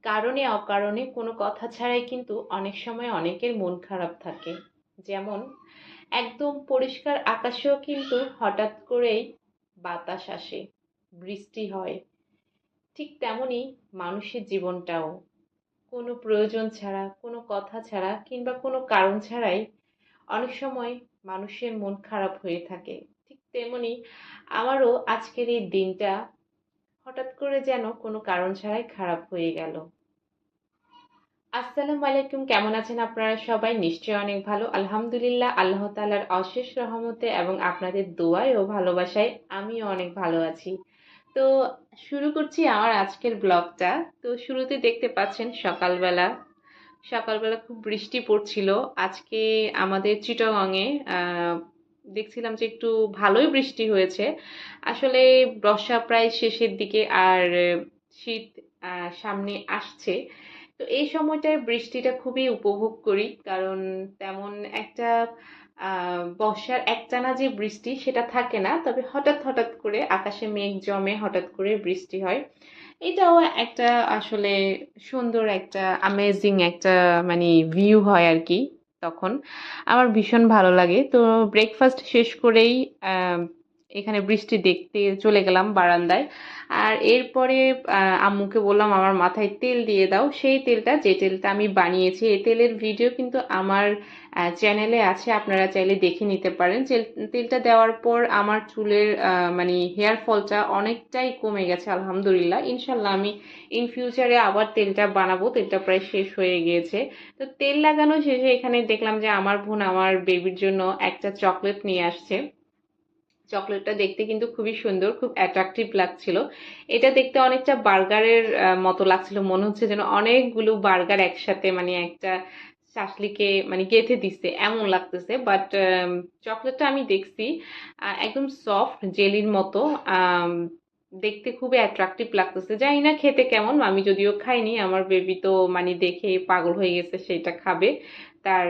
কারণে অকারণে কোনো কথা ছাড়াই কিন্তু অনেক সময় অনেকের মন খারাপ থাকে। যেমন একদম পরিষ্কার আকাশেও কিন্তু হঠাৎ করেই বাতাস আসে, বৃষ্টি হয়। ঠিক তেমনই মানুষের জীবনটাও কোনো প্রয়োজন ছাড়া, কোনো কথা ছাড়া কিংবা কোনো কারণ ছাড়াই অনেক সময় মানুষের মন খারাপ হয়ে থাকে। ঠিক তেমনি আমারও আজকের এই দিনটা হঠাৎ করে যেন কোনো কারণ ছাড়াই খারাপ হয়ে গেল। আসসালামু আলাইকুম, কেমন আছেন আপনারা সবাই? নিশ্চয়ই অনেক ভালো। আলহামদুলিল্লাহ, আল্লাহ তাআলার অশেষ রহমতে এবং আপনাদের দোয়ায় ও ভালোবাসায় আমিও অনেক ভালো আছি। তো শুরু করছি আমার আজকের ব্লগটা। তো শুরুতে দেখতে পাচ্ছেন সকালবেলা সকালবেলা খুব বৃষ্টি পড়ছিল। আজকে আমাদের চিটাগংয়ে দেখছিলাম যে একটু ভালোই বৃষ্টি হয়েছে। আসলে বর্ষা প্রায় শেষের দিকে আর শীত সামনে আসছে। তো এই সময়টায় বৃষ্টিটা খুবই উপভোগ করি, কারণ তেমন একটা বর্ষার একটানা যে বৃষ্টি সেটা থাকে না, তবে হঠাৎ হঠাৎ করে আকাশে মেঘ জমে হঠাৎ করে বৃষ্টি হয়। এটাও একটা আসলে সুন্দর একটা অ্যামেজিং একটা মানে ভিউ হয় আর কি। তখন আমার ভীষণ ভালো লাগে। তো ব্রেকফাস্ট শেষ করেই আহ এখানে বৃষ্টি দেখতে চলে গেলাম বারান্দায়। আর এরপরে আম্মুকে বললাম আমার মাথায় তেল দিয়ে দাও। সেই তেলটা, যে তেলটা আমি বানিয়েছি, এই তেলের ভিডিও কিন্তু আমার চ্যানেলে আছে, আপনারা চাইলে দেখে নিতে পারেন। তেলটা দেওয়ার পর আমার চুলের মানে হেয়ার ফলটা অনেকটাই কমে গেছে আলহামদুলিল্লাহ। ইনশাল্লাহ আমি ইন ফিউচারে আবার তেলটা বানাবো, তেলটা প্রায় শেষ হয়ে গিয়েছে। তো তেল লাগানো শেষে এখানে দেখলাম যে আমার বোন আমার বেবির জন্য একটা চকলেট নিয়ে আসছে। চকলেটটা দেখতে কিন্তু খুবই সুন্দর, খুব অ্যাট্রাকটিভ লাগছিল। এটা দেখতে অনেকটা বার্গারের মতো লাগছিল, মনে হচ্ছে যেন অনেকগুলো বার্গার একসাথে মানে একটা শাসলিকে মানে গেঁথে দিচ্ছে এমন লাগতেছে। বাট চকলেটটা আমি দেখছি একদম সফট জেলির মতো। আম, দেখতে খুবই অ্যাট্রাকটিভ লাগতেছে। জানি না খেতে কেমন, আমি যদিও খাইনি, আমার বেবি তো মানে দেখে পাগল হয়ে গেছে, সেটা খাবে। তার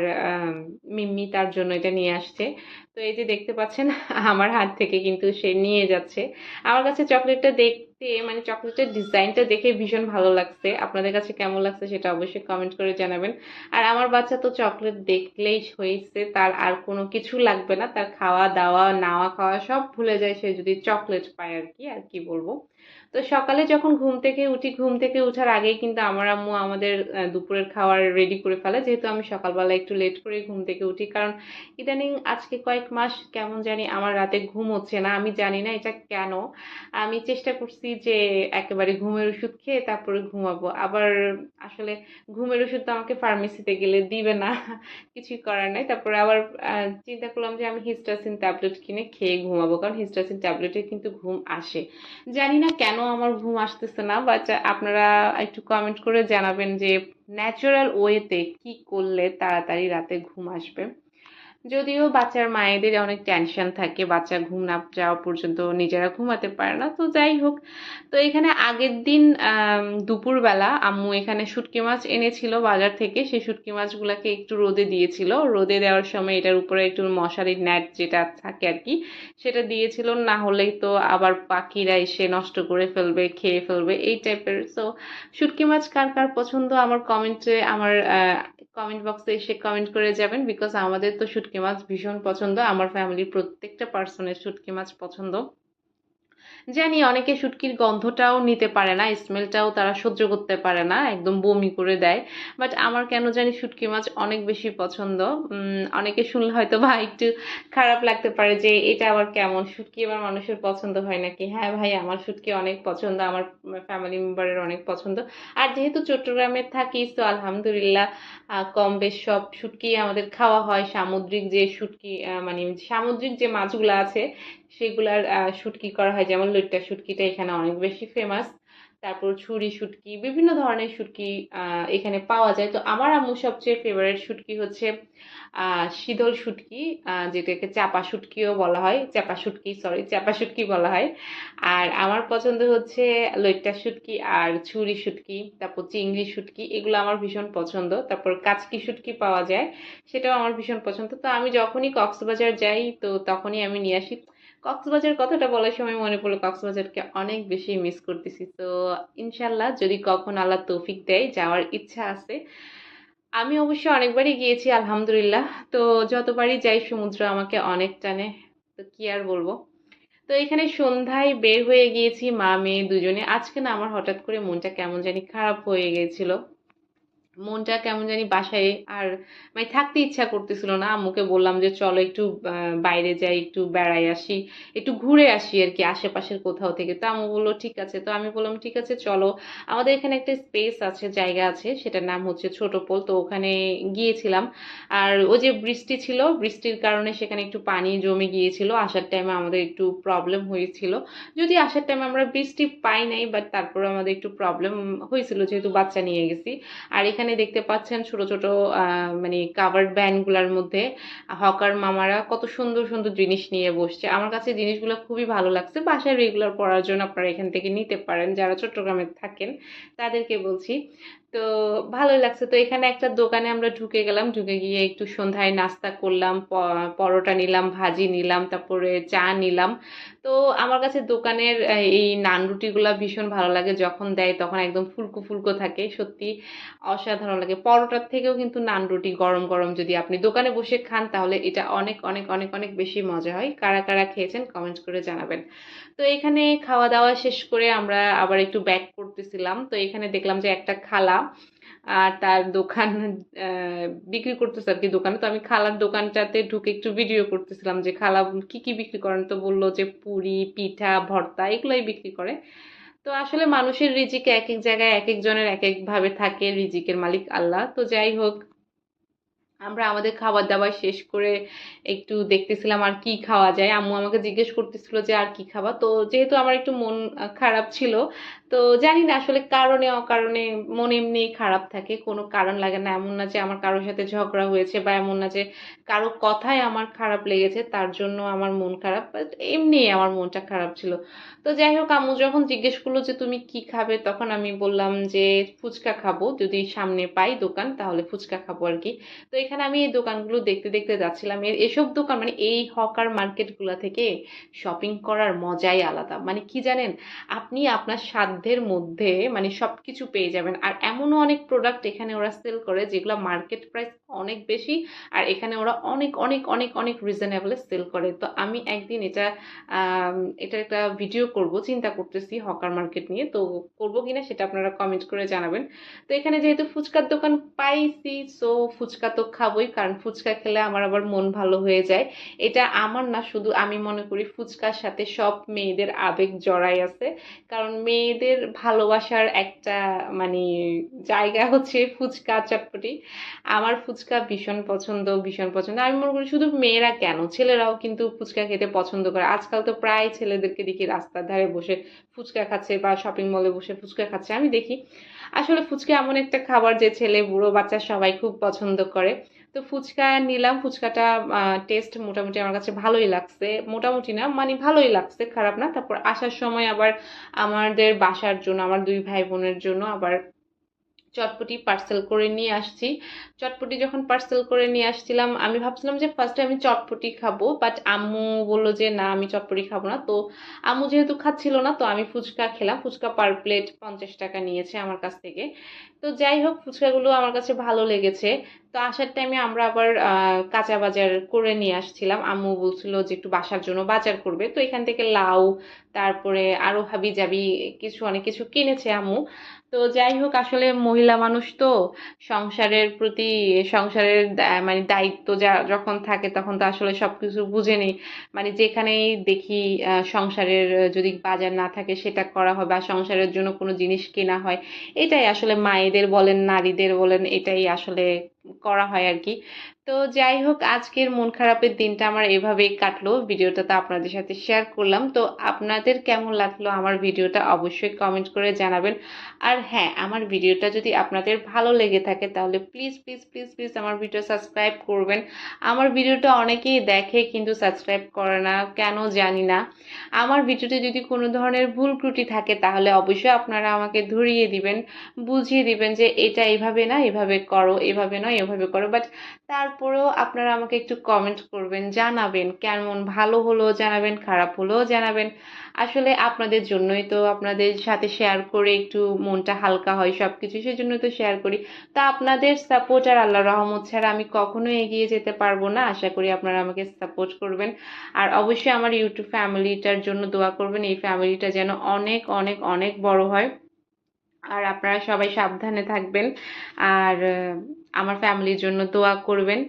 মিম্মি তার জন্য এটা নিয়ে আসছে। তো এই যে দেখতে পাচ্ছেন আমার হাত থেকে কিন্তু সে নিয়ে যাচ্ছে। আমার কাছে চকলেটটা দেখতে মানে চকলেটের ডিজাইনটা দেখে ভীষণ ভালো লাগছে। আপনাদের কাছে কেমন লাগছে সেটা অবশ্যই কমেন্ট করে জানাবেন। আর আমার বাচ্চা তো চকলেট দেখলেই হয়েছে, তার আর কোনো কিছু লাগবে না, তার খাওয়া দাওয়া নাওয়া খাওয়া সব ভুলে যায় সে যদি চকলেট পায় আর কি। আর কি বলবো। তো সকালে যখন ঘুম থেকে উঠি, ঘুম থেকে উঠার আগেই কিন্তু আমার আম্মু আমাদের দুপুরের খাবার রেডি করে ফেলে, যেহেতু আমি সকালবেলা একটু লেট করে ঘুম থেকে উঠি। কারণ ইদানিং আজকে কয়েক মাস কেমন জানি আমার রাতে ঘুম হচ্ছে না, আমি জানি না এটা কেন। আমি চেষ্টা করছি যে একেবারে ঘুমের ওষুধ খেয়ে তারপরে ঘুমাবো, আবার আসলে ঘুমের ওষুধ তো আমাকে ফার্মেসিতে গেলে দিবে না, কিছুই করার নাই। তারপরে আবার চিন্তা করলাম যে আমি হিস্টাসিন ট্যাবলেট কিনে খেয়ে ঘুমাবো, কারণ হিস্টাসিন ট্যাবলেটে কিন্তু ঘুম আসে। জানি না কেন আমার ঘুম আসতেছে না, বাট আপনারা একটু কমেন্ট করে জানাবেন যে ন্যাচারাল ওয়েতে কি করলে তাড়াতাড়ি রাতে ঘুম আসবে। যদিও বাচ্চার মায়েদের অনেক টেনশন থাকে, বাচ্চা ঘুম না যাওয়া পর্যন্ত নিজেরা ঘুমাতে পারে না। তো যাই হোক, তো এখানে আগের দিন দুপুরবেলা আম্মু এখানে শুটকি মাছ এনেছিল বাজার থেকে। সেই শুটকি মাছগুলাকে একটু রোদে দিয়েছিল। রোদে দেওয়ার সময় এটার উপরে একটু মশারির নেট যেটা থাকে আর কি, সেটা দিয়েছিল, না হলেই তো আবার পাখিরা এসে নষ্ট করে ফেলবে, খেয়ে ফেলবে, এই টাইপের। সো শুটকি মাছ কার কার পছন্দ আমার কমেন্টে, আমার কমেন্ট বক্সে এসে কমেন্ট করে যাবেন, বিকজ আমাদের তো শুটকি মাছ ভীষণ পছন্দ, আমার ফ্যামিলির প্রত্যেকটা পার্সনের শুটকি মাছ পছন্দ। জানি অনেকে শুটকির গন্ধটাও নিতে পারে না, স্মেলটাও তারা সহ্য করতে পারে না, একদম বমি করে দেয়। বাট আমার কেন জানি শুটকি মাছ অনেক বেশি পছন্দ। অনেকে শুনলে হয়তো বা একটু খারাপ লাগতে পারে যে এটা আবার কেমন, শুটকি আবার মানুষের পছন্দ হয় নাকি? হ্যাঁ ভাই, আমার শুটকি অনেক পছন্দ, আমার ফ্যামিলি মেম্বারের অনেক পছন্দ। আর যেহেতু চট্টগ্রামে থাকি, তো আলহামদুলিল্লাহ কম বেশ সব শুটকি আমাদের খাওয়া হয়। সামুদ্রিক যে শুটকি মানে সামুদ্রিক যে মাছগুলো আছে সেগুলার শুটকি করা হয়, যেমন লইট্টা শুটকিটা এখানে অনেক বেশি ফেমাস। তারপর ছুরি শুটকি, বিভিন্ন ধরনের শুটকি এখানে পাওয়া যায়। তো আমার আম্মু সবচেয়ে ফেভারিট শুটকি হচ্ছে শীতল শুটকি, যেটাকে চাপা শুটকিও বলা হয়, চাপা শুটকি, সরি, চাপা শুটকি বলা হয়। আর আমার পছন্দ হচ্ছে লইট্টা শুটকি আর ছুরি শুটকি, তারপর চিংড়ি শুটকি, এগুলো আমার ভীষণ পছন্দ। তারপর কাচকি শুটকি পাওয়া যায়, সেটাও আমার ভীষণ পছন্দ। তো আমি যখনই কক্সবাজার যাই তো তখনই আমি নিয়ে আসি। কক্সবাজার কথাটা বলার সময় মনে পড়লো কক্সবাজারকে অনেক বেশি মিস করতেছি। তো ইনশাল্লাহ যদি কখন আল্লাহ তৌফিক দেয় যাওয়ার ইচ্ছা আছে। আমি অবশ্য অনেকবারই গিয়েছি আলহামদুলিল্লাহ। তো যতবারই যাই সমুদ্র আমাকে অনেক টানে। তো কি আর বলবো। তো এখানে সন্ধ্যায় বের হয়ে গিয়েছি মা মেয়ে দুজনে। আজকে না আমার হঠাৎ করে মনটা কেমন জানি খারাপ হয়ে গিয়েছিল। মনটা কেমন জানি বাসায় আর মানে থাকতে ইচ্ছা করতেছিল না। আম্মুকে বললাম যে চলো একটু বাইরে যাই, একটু বেড়াই আসি, একটু ঘুরে আসি আর কি আশেপাশের কোথাও থেকে। তো আম্মু বললো ঠিক আছে। তো আমি বললাম ঠিক আছে চলো। আমাদের এখানে একটা স্পেস আছে, জায়গা আছে, সেটার নাম হচ্ছে ছোট পোল। তো ওখানে গিয়েছিলাম। আর ওই যে বৃষ্টি ছিল, বৃষ্টির কারণে সেখানে একটু পানি জমে গিয়েছিল। আসার টাইমে আমাদের একটু প্রবলেম হয়েছিল। যদি আসার টাইমে আমরা বৃষ্টি পাই নাই, বাট তারপরে আমাদের একটু প্রবলেম হয়েছিল যেহেতু বাচ্চা নিয়ে গেছি। আর এখানে দেখতে পাচ্ছেন ছোট ছোট মানে কাভার্ড ভ্যান গুলার মধ্যে হকার মামারা কত সুন্দর সুন্দর জিনিস নিয়ে বসছে। আমার কাছে জিনিসগুলো খুবই ভালো লাগছে। বাসায় রেগুলার পরার জন্য আপনারা এখান থেকে নিতে পারেন যারা চট্টগ্রামে থাকেন, তাদেরকে বলছি। তো ভালোই লাগছে। তো এখানে একটা দোকানে আমরা ঢুকে গেলাম, ঢুকে গিয়ে একটু সন্ধ্যায় নাস্তা করলাম, পরোটা নিলাম, ভাজি নিলাম, তারপরে চা নিলাম। তো আমার কাছে দোকানের এই নান রুটিগুলা ভীষণ ভালো লাগে। যখন দেয় তখন একদম ফুলকো ফুলকো থাকে, সত্যি অসাধারণ লাগে। পরোটার থেকেও কিন্তু নান রুটি গরম গরম যদি আপনি দোকানে বসে খান তাহলে এটা অনেক অনেক অনেক অনেক বেশি মজা হয়। কারা কারা খেয়েছেন কমেন্ট করে জানাবেন। তো এখানে খাওয়া দাওয়া শেষ করে আমরা আবার একটু ব্যাক করতেছিলাম। তো এখানে দেখলাম যে একটা খালা আর তার দোকান আহ, বিক্রি করতেছে আর কি দোকানে। তো আমি খালার দোকানটাতে ঢুকে একটু ভিডিও করতেছিলাম যে খালা কি কি বিক্রি করেন। তো বললো যে পুরি, পিঠা, ভর্তা এগুলাই বিক্রি করে। তো আসলে মানুষের রিজিক এক এক জায়গায় এক একজনের এক এক ভাবে থাকে, রিজিকের মালিক আল্লাহ। তো যাই হোক, আমরা আমাদের খাবার দাবার শেষ করে একটু দেখতেছিলাম আর কি খাওয়া যায়। আম্মু আমাকে জিজ্ঞেস করতেছিল যে আর কি খাবা। তো যেহেতু আমার একটু মন খারাপ ছিল, তো জানি না আসলে কারণে অকারণে মন এমনি খারাপ থাকে, কোনো কারণ লাগে না। এমন না যে আমার কারোর সাথে ঝগড়া হয়েছে, বা এমন না যে কারো কথায় আমার খারাপ লেগেছে তার জন্য আমার মন খারাপ, বাট এমনি আমার মনটা খারাপ ছিল। তো যাই হোক, আম্মু যখন জিজ্ঞেস করলো যে তুমি কি খাবে, তখন আমি বললাম যে ফুচকা খাবো, যদি সামনে পাই দোকান তাহলে ফুচকা খাবো আর কি। তো এখানে আমি এই দোকানগুলো দেখতে দেখতে যাচ্ছিলাম। এসব দোকান মানে এই হকার মার্কেট গুলা থেকে শপিং করার মজাই আলাদা। মানে কি জানেন, আপনি আপনার সাধ্যের মধ্যে মানে সবকিছু পেয়ে যাবেন। আর এমনও অনেক প্রোডাক্ট এখানে ওরা সেল করে যেগুলো মার্কেট প্রাইস অনেক বেশি, আর এখানে ওরা অনেক অনেক অনেক অনেক রিজনেবলে সেল করে। তো আমি একদিন এটা একটা ভিডিও করব চিন্তা করতেছি হকার মার্কেট নিয়ে। তো করব কিনা সেটা আপনারা কমেন্ট করে জানাবেন। তো এখানে যেহেতু ফুচকার দোকান পাইছি, সো ফুচকা তো খাবোই, কারণ ফুচকা খেলে আমার আবার মন ভালো হয়ে যায়। এটা আমার না, শুধু আমি মনে করি ফুচকার সাথে সব মেয়েদের আবেগ জড়াই আছে। কারণ মেয়েদের ভালোবাসার একটা মানে জায়গা হচ্ছে ফুচকা, চটপটি। আমার ফুচকা ভীষণ পছন্দ, ভীষণ পছন্দ। আমি মনে করি শুধু মেয়েরা কেন, ছেলেরাও কিন্তু ফুচকা খেতে পছন্দ করে। আজকাল তো প্রায় ছেলেদেরকে দেখি রাস্তার ধারে বসে ফুচকা খাচ্ছে, বা শপিং মলে বসে ফুচকা খাচ্ছে আমি দেখি। আসলে ফুচকা এমন একটা খাবার যে ছেলে বুড়ো বাচ্চা সবাই খুব পছন্দ করে। তো ফুচকা নিলাম। ফুচকাটা টেস্ট মোটামুটি আমার কাছে ভালোই লাগছে, মোটামুটি না মানে ভালোই লাগছে, খারাপ না। তারপর আসার সময় আবার আমাদের বাসার জন্য, আমার দুই ভাই বোনের জন্য আবার চটপটি পার্সেল করে নিয়ে আসছি। চটপটি যখন পার্সেল করে নিয়ে আসছিলাম, আমি ভাবছিলাম যে ফার্স্টে আমি চটপটি খাবো, বাট আম্মু বললো যে না আমি চটপটি খাবো না। তো আম্মু যেহেতু খাচ্ছিল না, তো আমি ফুচকা খেলাম। ফুচকা পার প্লেট 50 টাকা নিয়েছে আমার কাছ থেকে। তো যাই হোক, ফুচকাগুলো আমার কাছে ভালো লেগেছে। তো আসার টাইমে আমরা আবার কাঁচা বাজার করে নিয়ে আসছিলাম। আম্মু বলছিল যে একটু বাসার জন্য বাজার করবে। তো এখান থেকে লাউ, তারপরে আরো হাবি জাবি কিছু অনেক কিছু কিনেছে আম্মু। তো যাই হোক, আসলে মহিলা মানুষ তো সংসারের প্রতি, সংসারের মানে দায়িত্ব যা যখন থাকে তখন তো আসলে সবকিছু বুঝে নেই। মানে যেখানেই দেখি সংসারের যদি বাজার না থাকে সেটা করা হয়, বা সংসারের জন্য কোনো জিনিস কেনা হয়, এটাই আসলে মায়েদের বলেন নারীদের বলেন এটাই আসলে করা হয় আর কি। তো যাই হোক, আজকের মন খারাপের দিনটা আমার এভাবেই কাটলো। ভিডিওটা তো আপনাদের সাথে শেয়ার করলাম। তো আপনাদের কেমন লাগলো আমার ভিডিওটা অবশ্যই কমেন্ট করে জানাবেন। আর হ্যাঁ, আমার ভিডিওটা যদি আপনাদের ভালো লেগে থাকে তাহলে প্লিজ প্লিজ প্লিজ প্লিজ আমার ভিডিও সাবস্ক্রাইব করবেন। আমার ভিডিওটা অনেকেই দেখে কিন্তু সাবস্ক্রাইব করে না, কেন জানি না। আমার ভিডিওতে যদি কোনো ধরনের ভুল ত্রুটি থাকে তাহলে অবশ্যই আপনারা আমাকে ধরিয়ে দিবেন, বুঝিয়ে দিবেন যে এটা এভাবে না, এভাবে করো, এভাবে নয় এভাবে করো, বাট তারপরেও আপনারা আমাকে একটু কমেন্ট করবেন, জানাবেন কেমন, ভালো হলো জানাবেন, খারাপ হলেও জানাবেন। আসলে আপনাদের জন্যই তো, আপনাদের সাথে শেয়ার করে একটু মনটা হালকা হয় সবকিছু, সেজন্য তো শেয়ার করি। তা আপনাদের সাপোর্ট আর আল্লাহর রহমত ছাড়া আমি কখনোই এগিয়ে যেতে পারবো না। আশা করি আপনারা আমাকে সাপোর্ট করবেন। আর অবশ্যই আমার ইউটিউব ফ্যামিলিটার জন্য দোয়া করবেন, এই ফ্যামিলিটা যেন অনেক অনেক অনেক বড় হয়। আর আপনারা সবাই সাবধানে থাকবেন। আর আমার ফ্যামিলির জন্য দোয়া করবেন।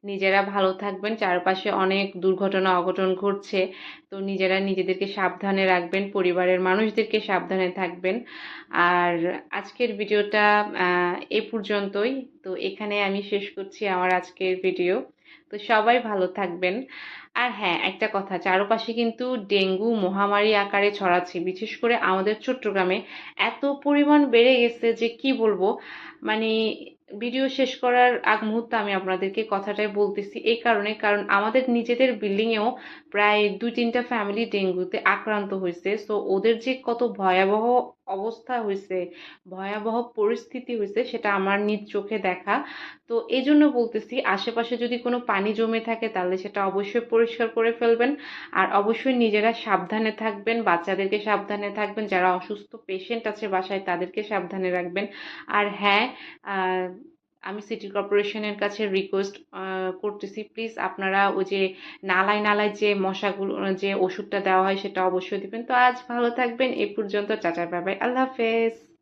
নিজেরা ভালো থাকবেন, চারপাশে অনেক দুর্ঘটনা অঘটন ঘটছে, তো নিজেরা নিজেদেরকে সাবধানে রাখবেন, পরিবারের মানুষদেরকে সাবধানে থাকবেন। আর আজকের ভিডিওটা এ পর্যন্তই। তো এখানে আমি শেষ করছি আমার আজকের ভিডিও। তো সবাই ভালো থাকবেন। আর হ্যাঁ, একটা কথা, চারপাশে কিন্তু ডেঙ্গু মহামারী আকারে ছড়াচ্ছে, বিশেষ করে আমাদের চট্টগ্রামে এত পরিমাণ বেড়ে গেছে যে কি বলবো। মানে ভিডিও শেষ করার আগ মুহূর্তে আমি আপনাদেরকে কথাটাই বলতেছি এই কারণে, কারণ আমাদের নিজেদের বিল্ডিং এও প্রায় 2-3টা ফ্যামিলি ডেঙ্গুতে আক্রান্ত হয়েছে। সো ওদের যে কত ভয়াবহ অবস্থা হয়েছে, ভয়াবহ পরিস্থিতি হয়েছে, সেটা আমার নিজ চোখে দেখা। তো এই জন্য বলতেছি, আশেপাশে যদি কোনো পানি জমে থাকে তাহলে সেটা অবশ্যই পরিষ্কার করে ফেলবেন। আর অবশ্যই নিজেরা সাবধানে থাকবেন, বাচ্চাদেরকে সাবধানে থাকবেন, যারা অসুস্থ পেশেন্ট আছে বাসায় তাদেরকে সাবধানে রাখবেন। আর হ্যাঁ, আহ, আমি সিটি কর্পোরেশনের কাছে রিকোয়েস্ট করতেছি, প্লিজ আপনারা ওই যে নালায় নালায় যে মশাগুলো, যে ওষুধটা দেওয়া হয় সেটা অবশ্যই দিবেন। তো আজ ভালো থাকবেন, এই পর্যন্ত, টাটা বাই বাই, আল্লাহ হাফেজ।